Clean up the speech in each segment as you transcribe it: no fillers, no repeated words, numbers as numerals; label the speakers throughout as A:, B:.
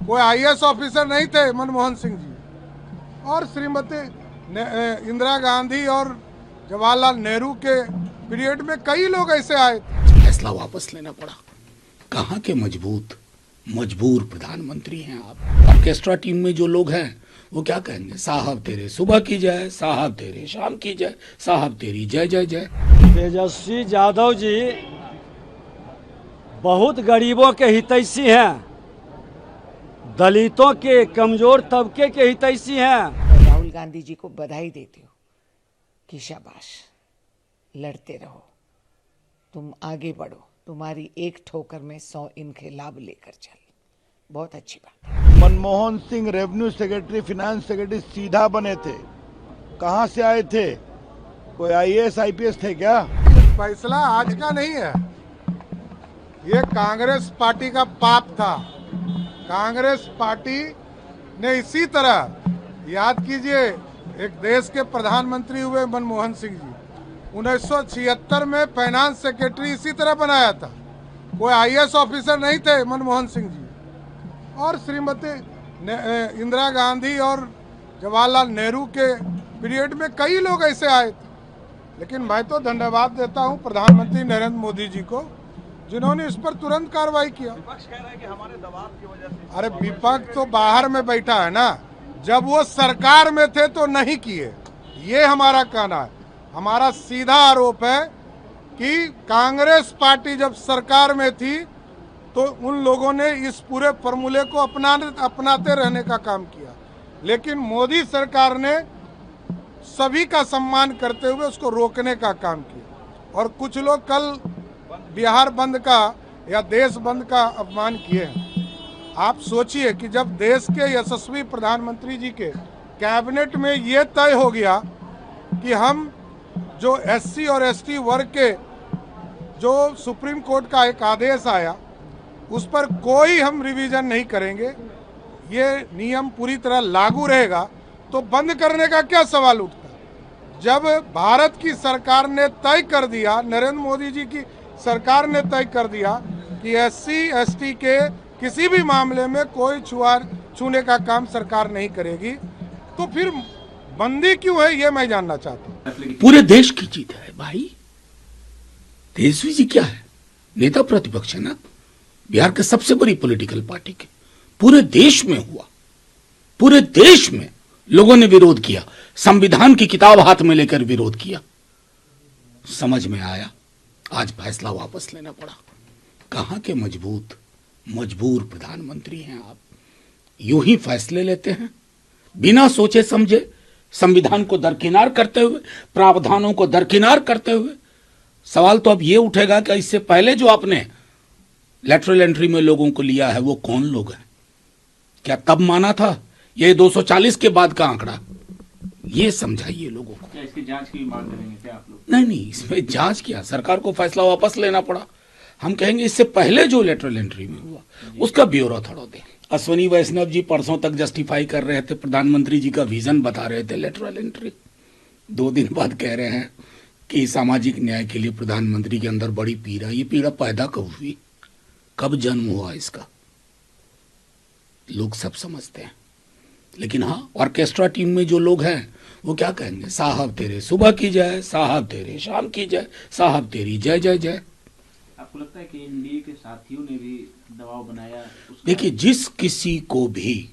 A: कोई IAS officer नहीं थे मनमोहन सिंह जी, और श्रीमती इंदिरा गांधी और जवाहरलाल नेहरू के पीरियड में कई लोग ऐसे आए।
B: फैसला वापस लेना पड़ा। कहाँ के मजबूर प्रधानमंत्री हैं आप। ऑर्केस्ट्रा टीम में जो लोग हैं वो क्या कहेंगे, साहब तेरे सुबह की जय, साहब तेरे शाम की जय, साहब तेरी जय जय जय।
C: तेजस्वी यादव जी बहुत गरीबों के हितैषी हैं, दलितों के, कमजोर तबके के हितैषी हैं।
D: राहुल गांधी जी को बधाई देती हूँ कि शाबाश, लड़ते रहो, तुम आगे बढ़ो, तुम्हारी एक ठोकर में 100 इनकलाब लेकर चल। बहुत अच्छी बात।
E: Manmohan Singh revenue secretary, finance secretary सीधा बने थे, कहाँ से आए थे? कोई आईएएस आईपीएस थे क्या?
A: फैसला आज का नहीं है, ये कांग्रेस पार्टी का पाप था। कांग्रेस पार्टी ने इसी तरह, याद कीजिए, एक देश के प्रधानमंत्री हुए मनमोहन सिंह जी, 1976 में फाइनेंस सेक्रेटरी इसी तरह बनाया था। कोई आईएएस ऑफिसर नहीं थे मनमोहन सिंह जी, और श्रीमती इंदिरा गांधी और जवाहरलाल नेहरू के पीरियड में कई लोग ऐसे आए थे। लेकिन मैं तो धन्यवाद देता हूं प्रधानमंत्री नरेंद्र मोदी जी को, जिन्होंने इस पर तुरंत कार्रवाई किया।
E: विपक्ष कह रहा है कि हमारे दबाव की वजह से।
A: अरे विपक्ष तो बाहर में बैठा है ना, जब वो सरकार में थे तो नहीं किए, ये हमारा कहना है। हमारा सीधा आरोप है कि कांग्रेस पार्टी जब सरकार में थी तो उन लोगों ने इस पूरे फॉर्मूले को अपनाते रहने का काम किया, लेकिन मोदी सरकार ने सभी का सम्मान करते हुए उसको रोकने का काम किया। और कुछ लोग कल बिहार बंद का या देश बंद का अपमान किए हैं। आप सोचिए कि जब देश के यशस्वी प्रधानमंत्री जी के कैबिनेट में ये तय हो गया कि हम जो एससी और एसटी वर्ग के जो सुप्रीम कोर्ट का एक आदेश आया उस पर कोई हम रिवीजन नहीं करेंगे, ये नियम पूरी तरह लागू रहेगा, तो बंद करने का क्या सवाल उठता है। जब भारत की सरकार ने तय कर दिया, नरेंद्र मोदी जी की सरकार ने तय कर दिया कि एससी एसटी के किसी भी मामले में कोई छूने का काम सरकार नहीं करेगी, तो फिर बंदी क्यों है, ये मैं जानना चाहता हूँ।
B: पूरे देश की जीत है भाई। तेजस्वी जी क्या है, नेता प्रतिपक्ष है ना, बिहार के सबसे बड़ी पॉलिटिकल पार्टी के। पूरे देश में हुआ, पूरे देश में लोगों ने विरोध किया, संविधान की किताब हाथ में लेकर विरोध किया। समझ में आया, आज फैसला वापस लेना पड़ा। कहां के मजबूर प्रधानमंत्री हैं आप। यूं ही फैसले लेते हैं बिना सोचे समझे, संविधान को दरकिनार करते हुए, प्रावधानों को दरकिनार करते हुए। सवाल तो अब ये उठेगा कि इससे पहले जो आपने लेटरल एंट्री में लोगों को लिया है वो कौन लोग हैं? क्या तब माना था? ये 240 के बाद का आंकड़ा, ये समझाइए लोगों को।
F: क्या इसकी जांच की मांग करेंगे क्या आप लोग?
B: नहीं, इसमें जांच किया, सरकार को फैसला वापस लेना पड़ा। हम कहेंगे इससे पहले जो लेटरल एंट्री में हुआ उसका ब्यौरा थोड़ा दे। अश्वनी वैष्णव जी परसों तक जस्टिफाई कर रहे थे, प्रधानमंत्री जी का विजन बता रहे थे लेटरल एंट्री। 2 दिन बाद कह रहे हैं कि सामाजिक न्याय के लिए प्रधानमंत्री के अंदर बड़ी पीड़ा। ये पीड़ा पैदा कब हुई, कब जन्म हुआ इसका, लोग सब समझते हैं। लेकिन हाँ, ऑर्केस्ट्रा टीम में जो लोग हैं वो क्या कहेंगे, साहब तेरे सुबह की जय, साहब तेरे शाम की जय, साहब तेरी जय जय जय।
F: आपको लगता है कि एनडीए के साथियों ने भी दबाव बनाया?
B: देखिए, जिस किसी को भी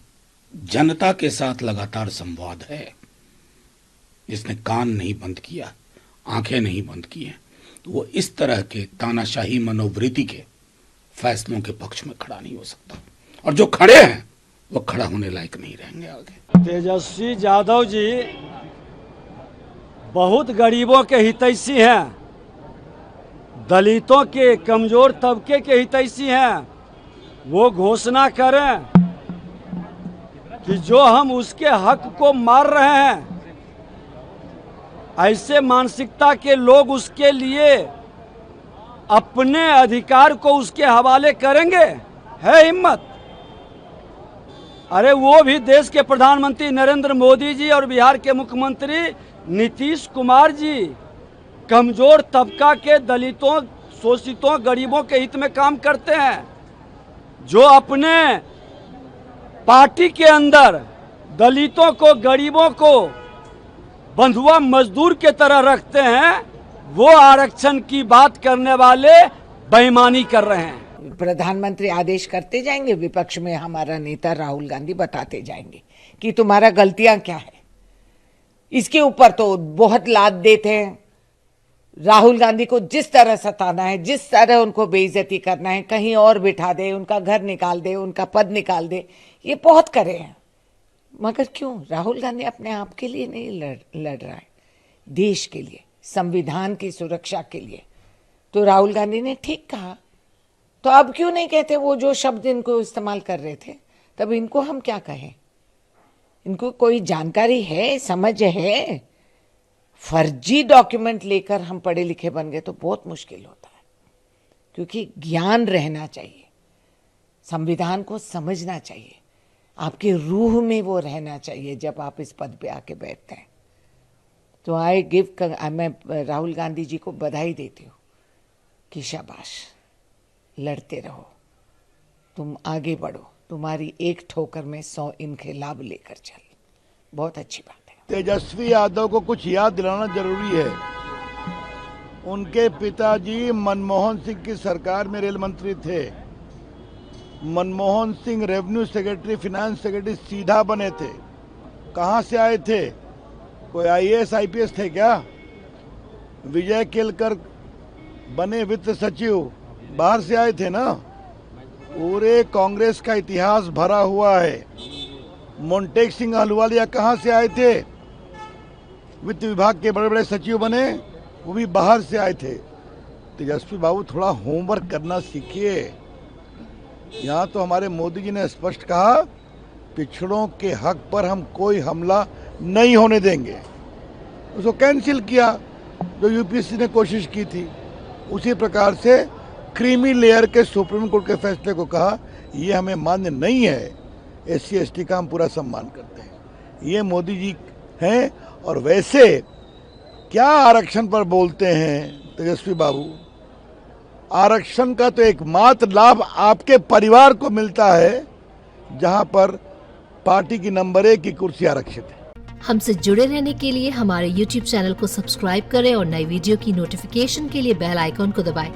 B: जनता के साथ लगातार संवाद है, जिसने कान नहीं बंद किया, आंखें नहीं बंद की हैं, तो वो इस तरह के तानाशाही मनोवृत्ति के फैसलों के पक्ष में खड़ा नहीं हो सकता। और जो खड़े हैं वो खड़ा होने लायक नहीं रहेंगे आगे।
C: तेजस्वी यादव जी बहुत गरीबों के हितैषी हैं, दलितों के, कमजोर तबके के हितैषी हैं। वो घोषणा करें कि जो हम उसके हक को मार रहे हैं, ऐसे मानसिकता के लोग उसके लिए अपने अधिकार को उसके हवाले करेंगे? है हिम्मत? अरे वो भी देश के प्रधानमंत्री नरेंद्र मोदी जी और बिहार के मुख्यमंत्री नीतीश कुमार जी कमजोर तबका के, दलितों, शोषितों, गरीबों के हित में काम करते हैं। जो अपने पार्टी के अंदर दलितों को, गरीबों को बंधुआ मजदूर के तरह रखते हैं, वो आरक्षण की बात करने वाले बेईमानी कर रहे हैं।
D: प्रधानमंत्री आदेश करते जाएंगे, विपक्ष में हमारा नेता राहुल गांधी बताते जाएंगे कि तुम्हारा गलतियां क्या है। इसके ऊपर तो बहुत लाद देते हैं। राहुल गांधी को जिस तरह सताना है, जिस तरह उनको बेइज्जती करना है, कहीं और बिठा दे, उनका घर निकाल दे, उनका पद निकाल दे, ये बहुत करे हैं। मगर क्यों? राहुल गांधी अपने आप के लिए नहीं लड़ रहा है, देश के लिए, संविधान की सुरक्षा के लिए। तो राहुल गांधी ने ठीक कहा, तो अब क्यों नहीं कहते वो जो शब्द इनको इस्तेमाल कर रहे थे? तब इनको हम क्या कहें? इनको कोई जानकारी है, समझ है? फर्जी डॉक्यूमेंट लेकर हम पढ़े लिखे बन गए तो बहुत मुश्किल होता है, क्योंकि ज्ञान रहना चाहिए, संविधान को समझना चाहिए, आपके रूह में वो रहना चाहिए जब आप इस पद पे आके बैठते हैं। तो मैं राहुल गांधी जी को बधाई देती हूँ कि शाबाश, लड़ते रहो, तुम आगे बढ़ो, तुम्हारी एक ठोकर में 100 इनकलाब लेकर चल। बहुत अच्छी बात है।
E: तेजस्वी यादव को कुछ याद दिलाना जरूरी है। उनके पिताजी मनमोहन सिंह की सरकार में रेल मंत्री थे। Manmohan Singh revenue secretary, finance secretary सीधा बने थे। कहाँ से आए थे? कोई आईएएस आईपीएस थे क्या? विजय केलकर बने वित्त सचिव, बाहर से आए थे ना। पूरे कांग्रेस का इतिहास भरा हुआ है। मोन्टेक सिंह अहलुवालिया कहाँ से आए थे? वित्त विभाग के बड़े बड़े सचिव बने, वो भी बाहर से आए थे। तेजस्वी बाबू, थोड़ा होमवर्क करना सीखिए। यहाँ तो हमारे मोदी जी ने स्पष्ट कहा, पिछड़ों के हक पर हम कोई हमला नहीं होने देंगे। उसको कैंसिल किया जो यूपीएससी ने कोशिश की थी। उसी प्रकार से क्रीमी लेयर के सुप्रीम कोर्ट के फैसले को कहा, ये हमें मान्य नहीं है। एससी एसटी का हम पूरा सम्मान करते हैं। ये मोदी जी हैं। और वैसे क्या आरक्षण पर बोलते हैं तेजस्वी बाबू? आरक्षण का तो एकमात्र लाभ आपके परिवार को मिलता है, जहां पर पार्टी की नंबर 1 की कुर्सी आरक्षित है।
G: हमसे जुड़े रहने के लिए हमारे YouTube चैनल को सब्सक्राइब करें और नई वीडियो की नोटिफिकेशन के लिए बेल आइकॉन को दबाएं।